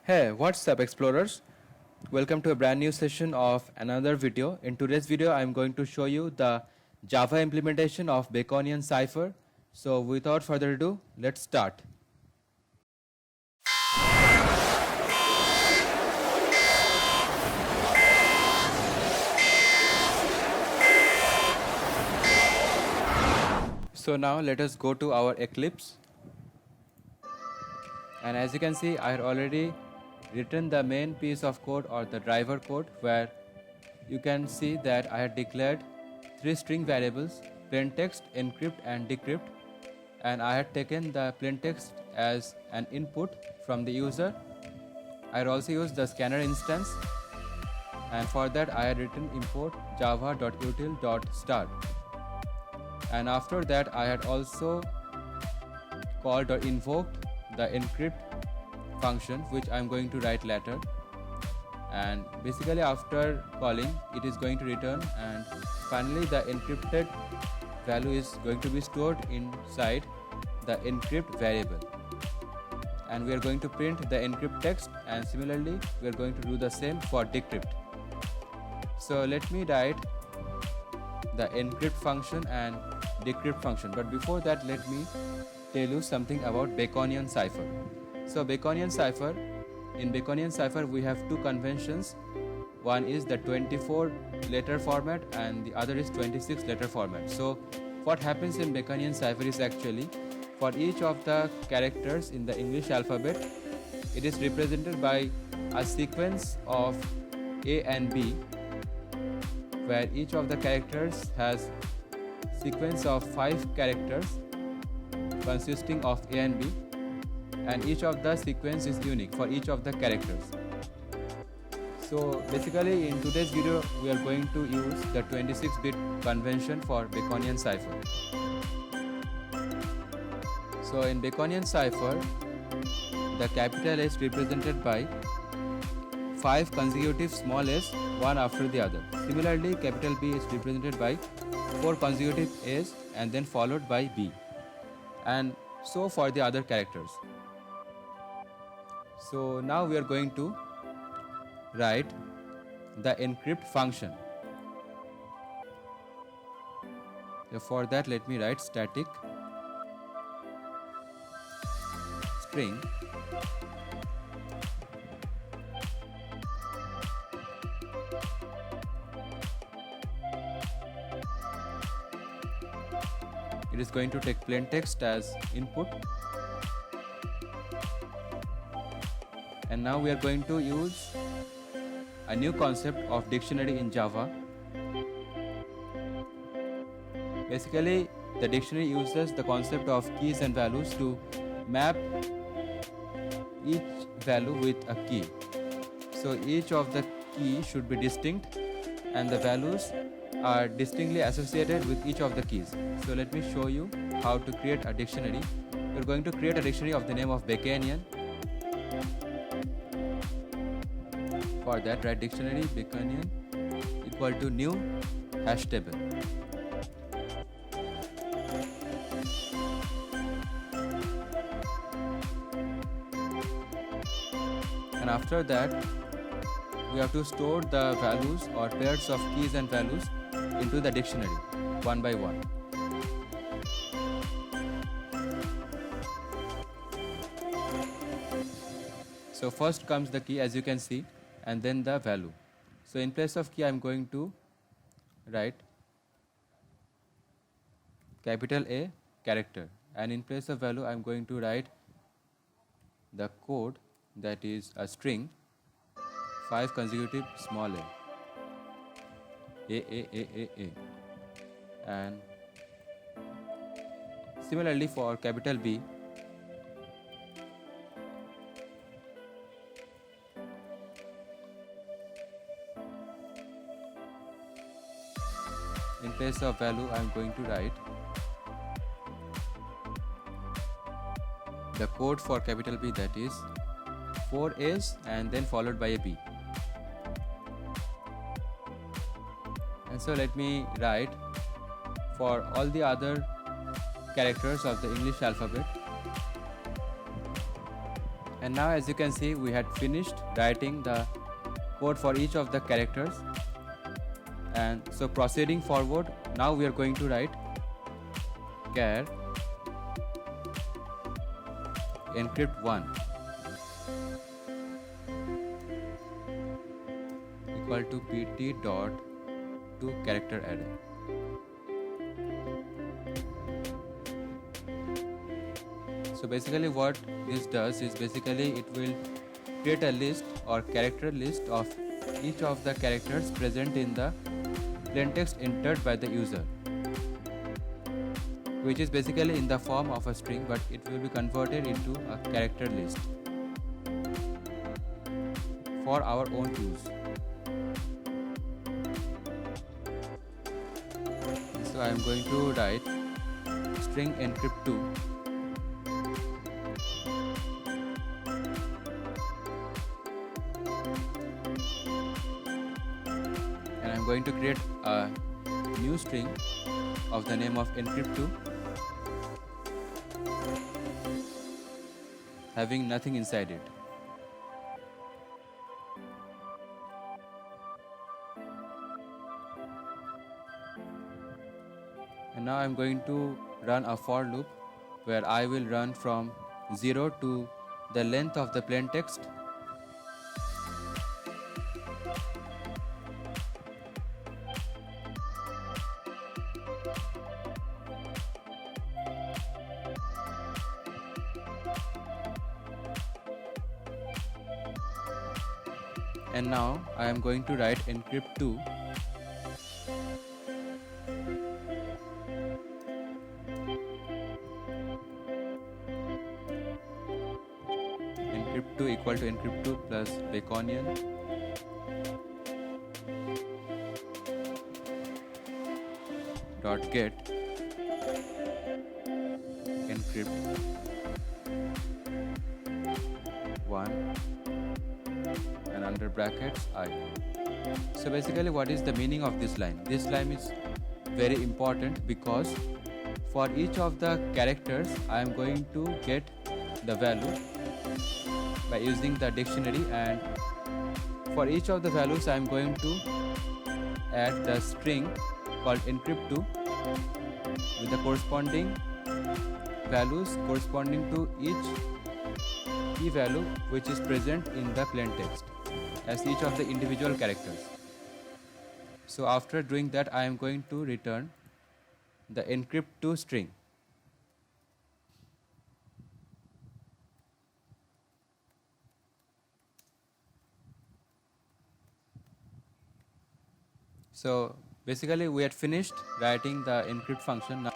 Hey, what's up, explorers? Welcome to a brand new session of another video. In today's video, I'm going to show you the Java implementation of Baconian cipher. So, without further ado, let's start. So, now let us go to our Eclipse. And as you can see, I had already written the main piece of code or the driver code, where you can see that I had declared three string variables: plaintext, encrypt and decrypt, and I had taken the plaintext as an input from the user. I had also used the scanner instance, and for that I had written import java.util.start, and after that I had also called or invoked the encrypt function, which I am going to write later. And basically after calling, it is going to return, and finally the encrypted value is going to be stored inside the encrypt variable, and we are going to print the encrypt text, and similarly we are going to do the same for decrypt. So let me write the encrypt function and decrypt function, but before that let me tell you something about Baconian cipher. So Baconian cipher, in Baconian cipher we have two conventions. One is the 24 letter format and the other is 26 letter format. So what happens in Baconian cipher is, actually for each of the characters in the English alphabet, it is represented by a sequence of A and B, where each of the characters has sequence of 5 characters consisting of A and B, and each of the sequence is unique for each of the characters. So basically in today's video we are going to use the 26-bit convention for Baconian cipher. So in Baconian cipher, the capital S represented by 5 consecutive small s, one after the other. Similarly, capital B is represented by 4 consecutive A's and then followed by B, and so for the other characters. So now we are going to write the encrypt function. So for that let me write static string it is going to take plaintext as input, and now we are going to use a new concept of dictionary in Java. Basically the dictionary uses the concept of keys and values to map each value with a key. So each of the key should be distinct and the values are distinctly associated with each of the keys. So let me show you how to create a dictionary. We're going to create a dictionary of the name of Baconian. For that, write dictionary Baconian equal to new hash table. And after that we have to store the values or pairs of keys and values into the dictionary one by one. So first comes the key, as you can see, and then the value. So in place of key I am going to write capital A character, and in place of value I am going to write the code, that is a string 5 consecutive small a, and similarly for capital B in place of value I am going to write the code for capital B, that is 4 A's and then followed by a B. And so let me write for all the other characters of the English alphabet And now as you can see, we had finished writing the code for each of the characters. And so proceeding forward, now we are going to write char encrypt1 equal to pt dot to character array. So basically what this does is basically it will create a list or character list of each of the characters present in the plaintext entered by the user, which is basically in the form of a string, but it will be converted into a character list for our own use. So I am going to write string encrypt2 and I am going to create a new string of the name of encrypt2 having nothing inside it. And now I am going to run a for loop where I will run from 0 to the length of the plaintext. And now I am going to write encrypt2 encrypt2 equal to encrypt2 plus Baconian dot get encrypt 1 and under brackets I. So basically what is the meaning of this line? This line is very important because for each of the characters I am going to get the value by using the dictionary, and for each of the values I am going to add the string called encrypt2 with the corresponding values corresponding to each key value which is present in the plaintext as each of the individual characters. So after doing that I am going to return the encrypt2 string. So basically we had finished writing the encrypt function. Now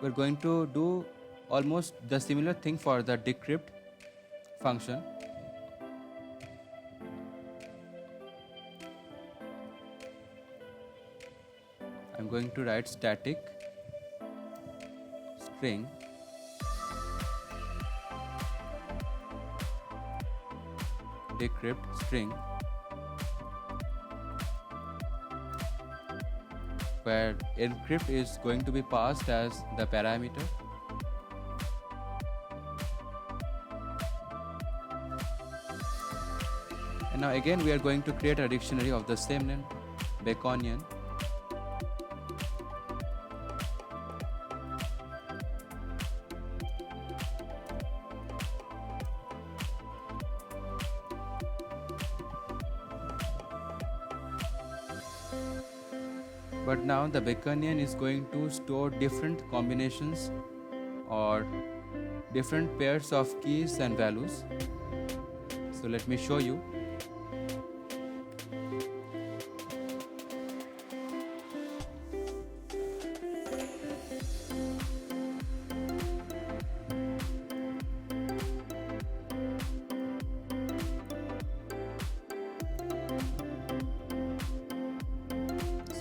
we're going to do almost the similar thing for the decrypt function. I'm going to write static string decrypt string, where encrypt is going to be passed as the parameter. And now again we are going to create a dictionary of the same name, Baconian. But now the Baconian is going to store different combinations or different pairs of keys and values. So let me show you.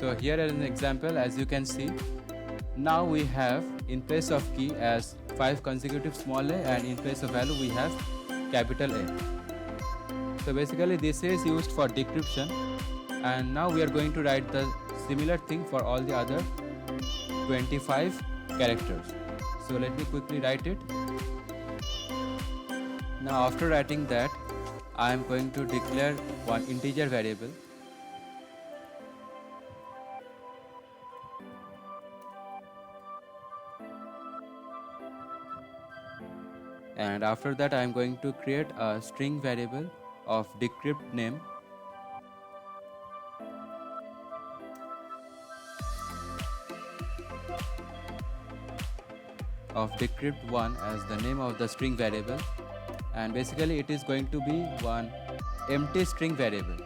So here is an example. As you can see, now we have in place of key as 5 consecutive small a, and in place of value we have capital A. So basically this is used for decryption, and now we are going to write the similar thing for all the other 25 characters. So let me quickly write it. Now after writing that, I am going to declare one integer variable, and after that I am going to create a string variable of decrypt name, of decrypt1 as the name of the string variable, and basically it is going to be one empty string variable.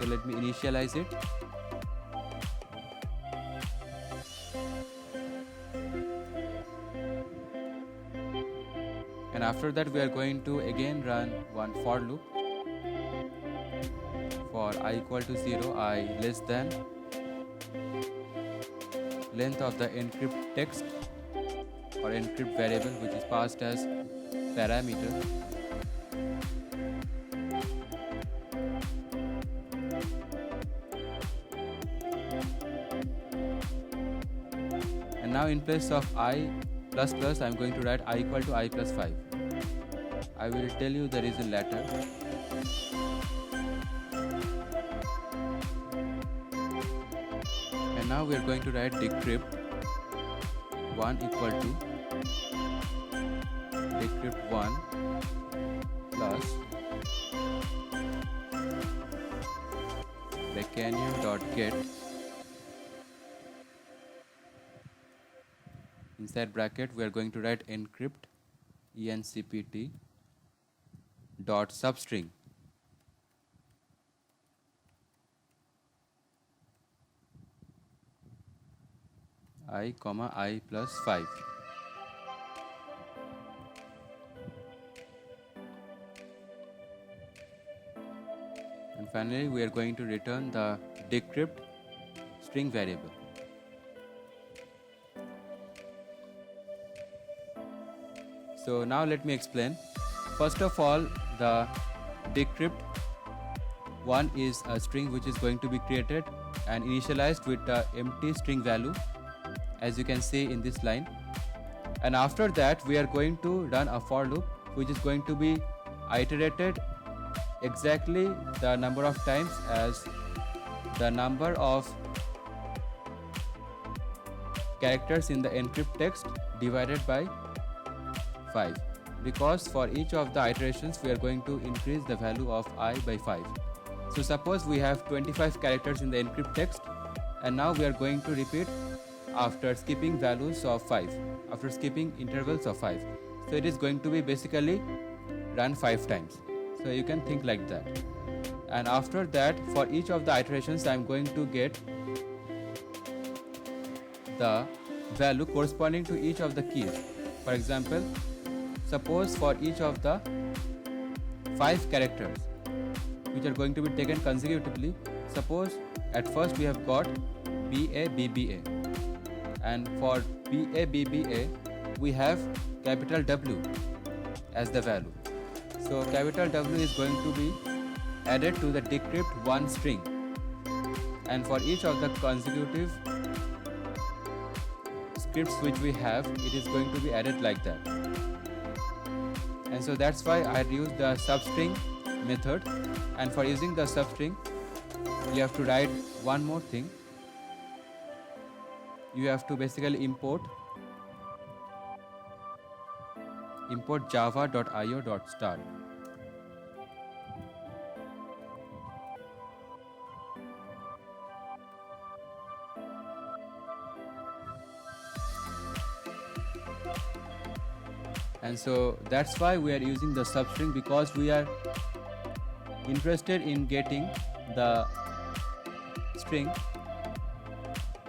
So let me initialize it. And after that we are going to again run one for loop. For I equal to 0, I less than length of the encrypt text or encrypt variable, which is passed as parameter. And now in place of I plus plus, I am going to write I equal to I plus 5. I will tell you the reason later. And now we are going to write decrypt 1 equal to decrypt 1 plus Bacanium.get inside bracket we are going to write encrypt encpt dot substring I comma I plus 5. And finally we are going to return the decrypt string variable. So now let me explain. First of all, the decrypt 1 is a string which is going to be created and initialized with the empty string value, as you can see in this line. And after that we are going to run a for loop which is going to be iterated exactly the number of times as the number of characters in the encrypt text divided by 5, because for each of the iterations we are going to increase the value of I by 5. So suppose we have 25 characters in the encrypt text, and now we are going to repeat after skipping values of 5, after skipping intervals of 5. So it is going to be basically run 5 times. So you can think like that. And after that, for each of the iterations I am going to get the value corresponding to each of the keys. For example, suppose for each of the 5 characters which are going to be taken consecutively, suppose at first we have got BA BBA, and for BA BBA we have capital W as the value. So capital W is going to be added to the decrypt 1 string, and for each of the consecutive scripts which we have, it is going to be added like that. And so that's why I used the substring method. And for using the substring, you have to write one more thing. You have to basically import java.io.start. And so that's why we are using the substring, because we are interested in getting the string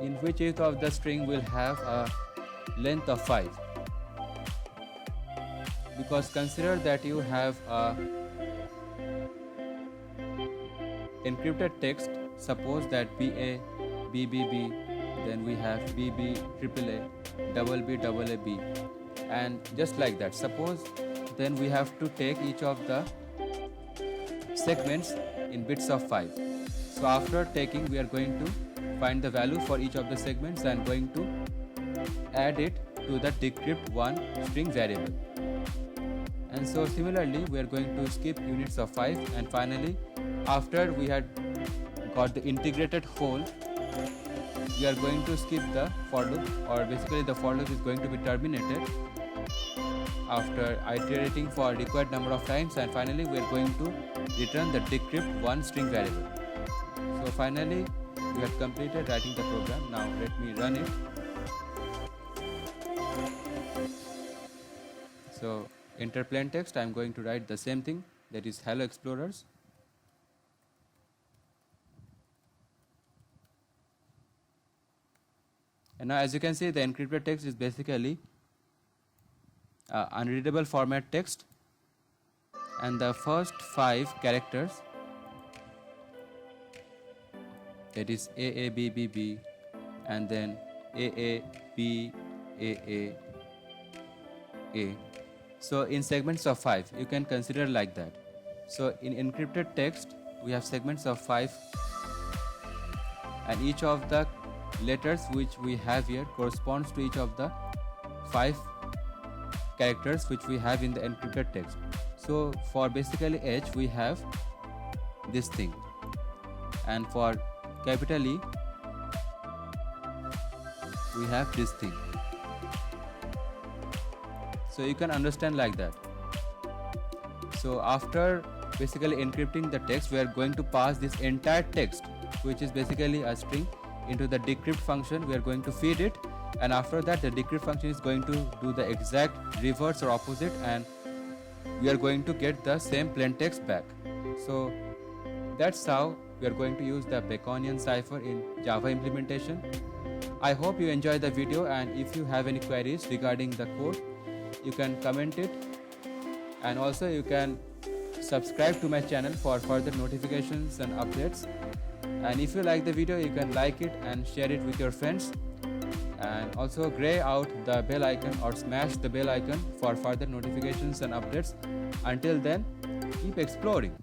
in which each of the string will have a length of 5. Because consider that you have a encrypted text, suppose that BA, BBB, then we have BB, AAA, BB, and just like that. Suppose then we have to take each of the segments in bits of 5. So after taking, we are going to find the value for each of the segments and going to add it to the decrypt1 string variable. And so similarly we are going to skip units of 5, and finally after we had got the integrated whole, we are going to skip the for loop, or basically the for loop is going to be terminated after iterating for required number of times, and finally we are going to return the decrypt1 string variable. So finally we have completed writing the program. Now let me run it. So enter plain text. I am going to write the same thing, that is hello explorers. And now as you can see, the encrypted text is basically unreadable format text, and the first 5 characters, that is AABBB and then AABAAA. So in segments of 5, you can consider like that. So in encrypted text we have segments of 5, and each of the letters which we have here corresponds to each of the 5 characters which we have in the encrypted text. So for basically H we have this thing, and for capital E we have this thing. So you can understand like that. So after basically encrypting the text, we are going to pass this entire text, which is basically a string, into the decrypt function. We are going to feed it, and after that the decrypt function is going to do the exact reverse or opposite, and we are going to get the same plain text back. So that's how we are going to use the Baconian cipher in Java implementation. I hope you enjoyed the video, and if you have any queries regarding the code, you can comment it, and also you can subscribe to my channel for further notifications and updates. And if you like the video, you can like it and share it with your friends, and also gray out the bell icon or smash the bell icon for further notifications and updates. Until then, keep exploring.